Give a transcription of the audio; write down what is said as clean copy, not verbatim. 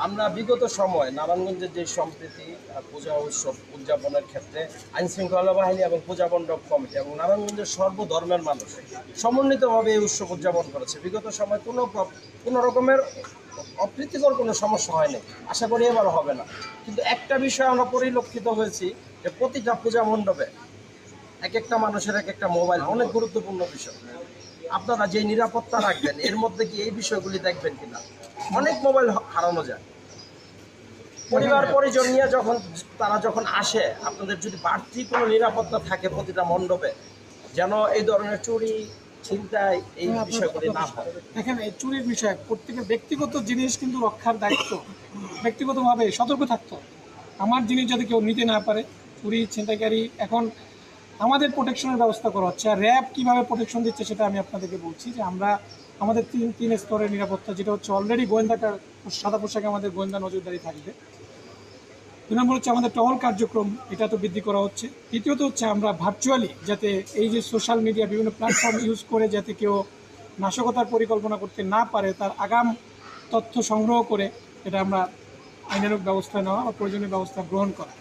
আমরা বিগত সময় নারায়ণগঞ্জের যে সম্প্রীতি পূজা উৎসব উদযাপনের ক্ষেত্রে আইনশৃঙ্খলা বাহিনী এবং পূজা মণ্ডপ কমিটি এবং নারায়ণগঞ্জের সর্বধর্মের মানুষ সমন্বিতভাবে এই উৎসব উদযাপন করেছে। বিগত সময় কোনো রকমের অপ্রীতিকর কোনো সমস্যা হয়নি, আশা করি এবারও হবে না। কিন্তু একটা বিষয় আমরা পরিলক্ষিত হয়েছি যে প্রতিটা পূজা মণ্ডপে এক একটা মানুষের এক একটা মোবাইল, অনেক গুরুত্বপূর্ণ বিষয়। আপনারা যে নিরাপত্তা রাখবেন এর মধ্যে কি এই বিষয়গুলি দেখবেন কিনা? অনেক মোবাইল হারানো যায়। পরিবার পরিজন নিয়ে তারা যখন আসে, আপনাদের যদি বাড়তি কোনো নিরাপত্তা থাকে প্রতিটা মণ্ডপে, যেন এই ধরনের চুরি ছিনতাই এই বিষয়গুলি না হয়। দেখেন, এই চুরির বিষয় প্রত্যেকের ব্যক্তিগত জিনিস কিন্তু রক্ষার দায়িত্ব, ব্যক্তিগতভাবে সতর্ক থাকতো। আমার জিনিস যাতে কেউ নিতে না পারে, চুরি ছিনতাইকারী। এখন আমাদের প্রোটেকশনের ব্যবস্থা করা হচ্ছে। আর র্যাব কীভাবে প্রোটেকশন দিচ্ছে সেটা আমি আপনাদেরকে বলছি যে আমরা আমাদের তিন স্তরের নিরাপত্তা, যেটা হচ্ছে অলরেডি গোয়েন্দাটা সাদা পোশাকে আমাদের গোয়েন্দা নজরদারি থাকবে। 2 নম্বর হচ্ছে আমাদের টহল কার্যক্রম, এটা তো বৃদ্ধি করা হচ্ছে। তৃতীয়ত হচ্ছে আমরা ভার্চুয়ালি যাতে এই যে সোশ্যাল মিডিয়া বিভিন্ন প্ল্যাটফর্ম ইউজ করে যাতে কেউ নাশকতার পরিকল্পনা করতে না পারে, তার আগাম তথ্য সংগ্রহ করে এটা আমরা আইনানুগ ব্যবস্থা নেওয়া বা প্রয়োজনীয় ব্যবস্থা গ্রহণ করা।